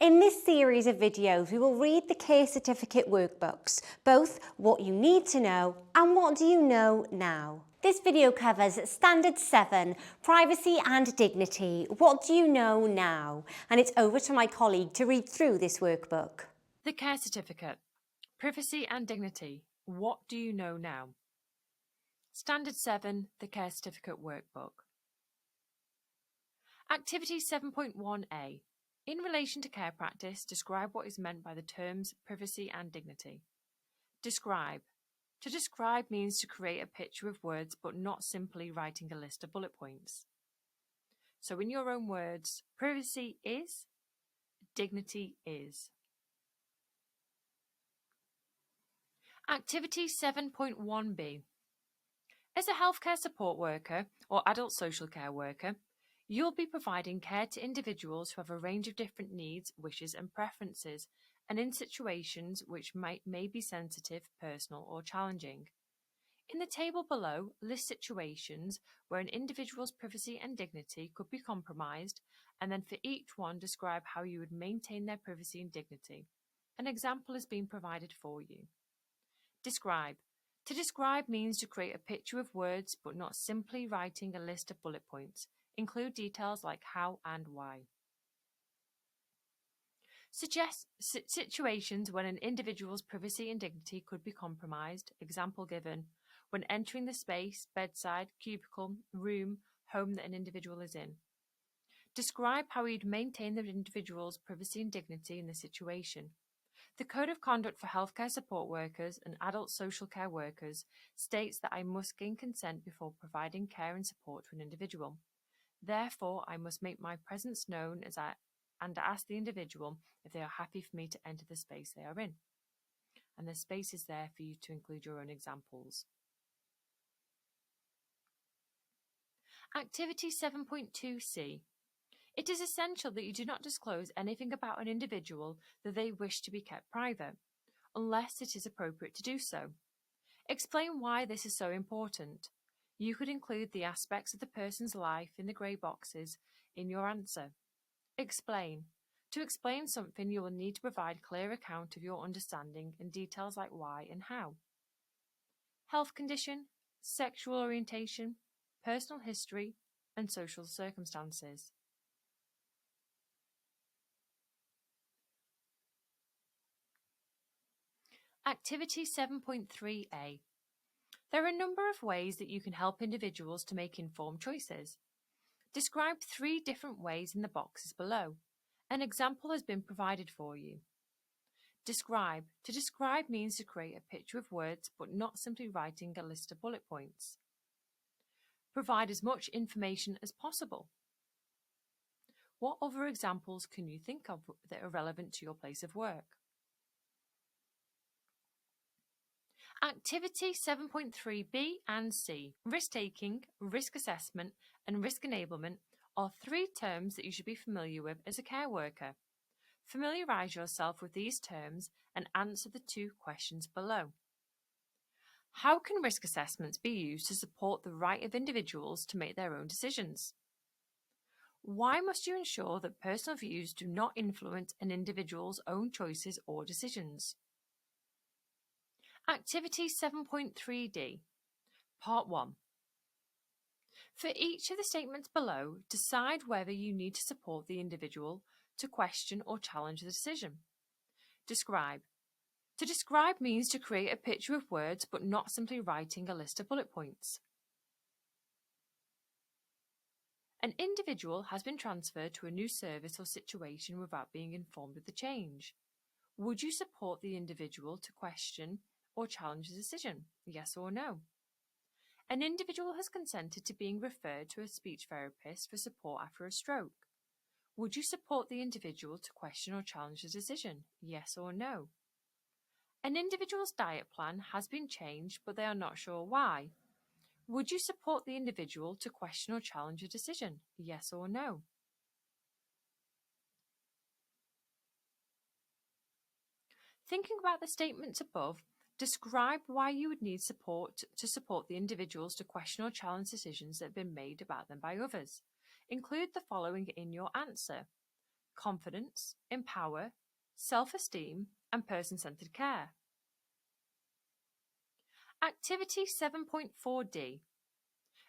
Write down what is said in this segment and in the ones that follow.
In this series of videos, we will read the Care Certificate workbooks, both what you need to know and what do you know now. This video covers Standard 7, Privacy and Dignity, what do you know now? And it's over to my colleague to read through this workbook. The Care Certificate, Privacy and Dignity, what do you know now? Standard 7, the Care Certificate Workbook. Activity 7.1a. In relation to care practice, describe what is meant by the terms privacy and dignity. Describe. To describe means to create a picture with words, but not simply writing a list of bullet points. So in your own words, privacy is, dignity is. Activity 7.1b. As a healthcare support worker or adult social care worker, you'll be providing care to individuals who have a range of different needs, wishes and preferences, and in situations which may be sensitive, personal or challenging. In the table below, list situations where an individual's privacy and dignity could be compromised, and then for each one describe how you would maintain their privacy and dignity. An example has been provided for you. Describe. To describe means to create a picture with words, but not simply writing a list of bullet points. Include details like how and why. Suggest situations when an individual's privacy and dignity could be compromised. Example given: when entering the space, bedside, cubicle, room, home that an individual is in. Describe how you'd maintain the individual's privacy and dignity in the situation. The Code of Conduct for Healthcare Support Workers and Adult Social Care Workers states that I must gain consent before providing care and support to an individual. Therefore, I must make my presence known and ask the individual if they are happy for me to enter the space they are in. And the space is there for you to include your own examples. Activity 7.2c. It is essential that you do not disclose anything about an individual that they wish to be kept private, unless it is appropriate to do so. Explain why this is so important. You could include the aspects of the person's life in the grey boxes in your answer. Explain. To explain something, you will need to provide a clear account of your understanding and details like why and how. Health condition, sexual orientation, personal history, and social circumstances. Activity 7.3a. There are a number of ways that you can help individuals to make informed choices. Describe 3 different ways in the boxes below. An example has been provided for you. Describe. To describe means to create a picture with words, but not simply writing a list of bullet points. Provide as much information as possible. What other examples can you think of that are relevant to your place of work? Activity 7.3b and c. Risk-taking, risk assessment, and risk enablement are 3 terms that you should be familiar with as a care worker. Familiarise yourself with these terms and answer the 2 questions below. How can risk assessments be used to support the right of individuals to make their own decisions? Why must you ensure that personal views do not influence an individual's own choices or decisions? Activity 7.3d. Part 1. For each of the statements below, decide whether you need to support the individual to question or challenge the decision. Describe. To describe means to create a picture with words, but not simply writing a list of bullet points. An individual has been transferred to a new service or situation without being informed of the change. Would you support the individual to question or challenge the decision? Yes or no? An individual has consented to being referred to a speech therapist for support after a stroke. Would you support the individual to question or challenge the decision? Yes or no? An individual's diet plan has been changed, but they are not sure why. Would you support the individual to question or challenge a decision? Yes or no? Thinking about the statements above, describe why you would need support to support the individuals to question or challenge decisions that have been made about them by others. Include the following in your answer. confidence, empower, self-esteem, and person-centered care. Activity 7.4D.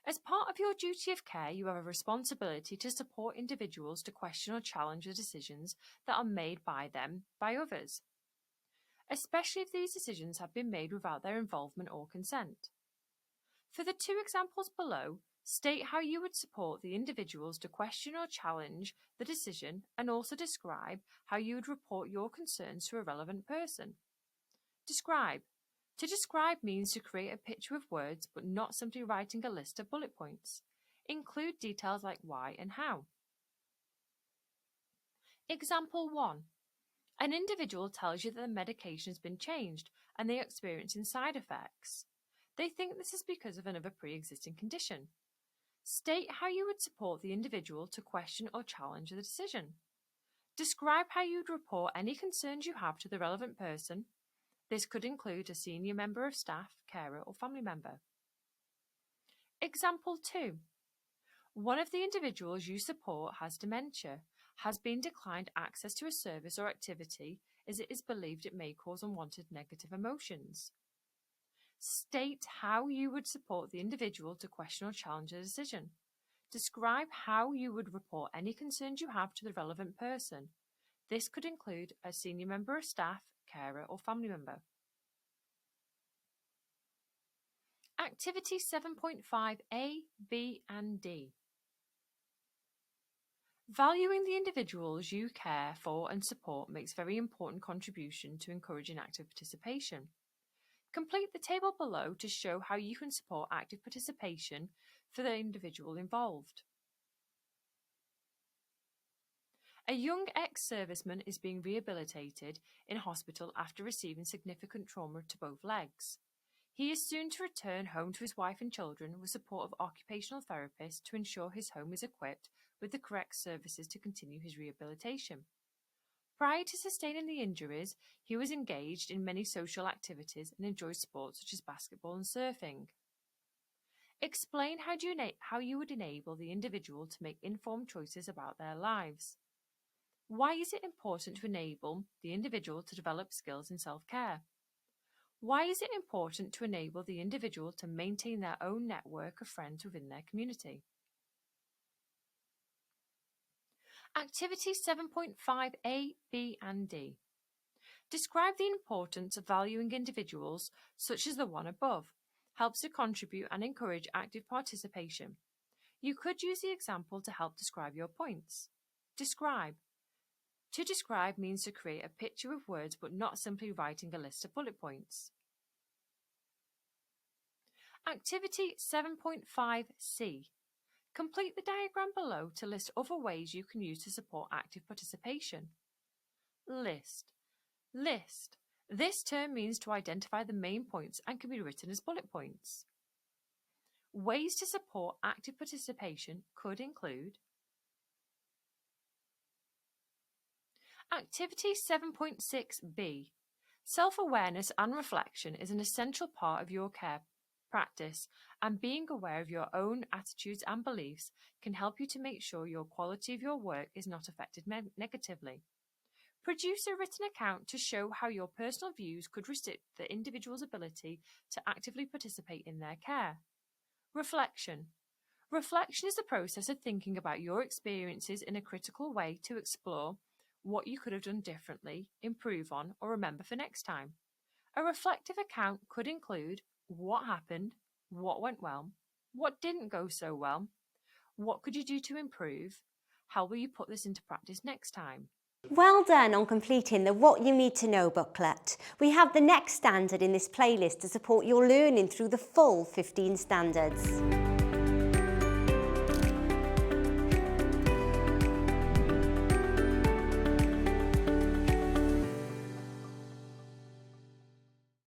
As part of your duty of care, you have a responsibility to support individuals to question or challenge the decisions that are made by them by others, especially if these decisions have been made without their involvement or consent. For the two examples below, state how you would support the individuals to question or challenge the decision and also describe how you would report your concerns to a relevant person. Describe. To describe means to create a picture with words but not simply writing a list of bullet points. Include details like why and how. Example 1. An individual tells you that the medication has been changed and they are experiencing side effects. They think this is because of another pre-existing condition. State how you would support the individual to question or challenge the decision. Describe how you would report any concerns you have to the relevant person. This could include a senior member of staff, carer, or family member. Example 2. One of the individuals you support has dementia, has been declined access to a service or activity as it is believed it may cause unwanted negative emotions. State how you would support the individual to question or challenge a decision. Describe how you would report any concerns you have to the relevant person. This could include a senior member of staff, carer, or family member. Activity 7.5A, B and D. Valuing the individuals you care for and support makes very important contribution to encouraging active participation. Complete the table below to show how you can support active participation for the individual involved. A young ex-serviceman is being rehabilitated in hospital after receiving significant trauma to both legs. He is soon to return home to his wife and children with support of occupational therapists to ensure his home is equipped with the correct services to continue his rehabilitation. Prior to sustaining the injuries, he was engaged in many social activities and enjoyed sports such as basketball and surfing. Explain how you would enable the individual to make informed choices about their lives. Why is it important to enable the individual to develop skills in self-care? Why is it important to enable the individual to maintain their own network of friends within their community? Activity 7.5A, B and D. Describe the importance of valuing individuals, such as the one above. Helps to contribute and encourage active participation. You could use the example to help describe your points. Describe. To describe means to create a picture with words but not simply writing a list of bullet points. Activity 7.5C. Complete the diagram below to list other ways you can use to support active participation. List. List. This term means to identify the main points and can be written as bullet points. Ways to support active participation could include Activity 7.6B. Self-awareness and reflection is an essential part of your care practice, and being aware of your own attitudes and beliefs can help you to make sure your quality of your work is not affected negatively. Produce a written account to show how your personal views could restrict the individual's ability to actively participate in their care. Reflection. Reflection is the process of thinking about your experiences in a critical way to explore what you could have done differently, improve on, or remember for next time. A reflective account could include what happened, what went well, what didn't go so well, what could you do to improve, how will you put this into practice next time. Well done on completing the What You Need to Know booklet. We have the next standard in this playlist to support your learning through the full 15 standards.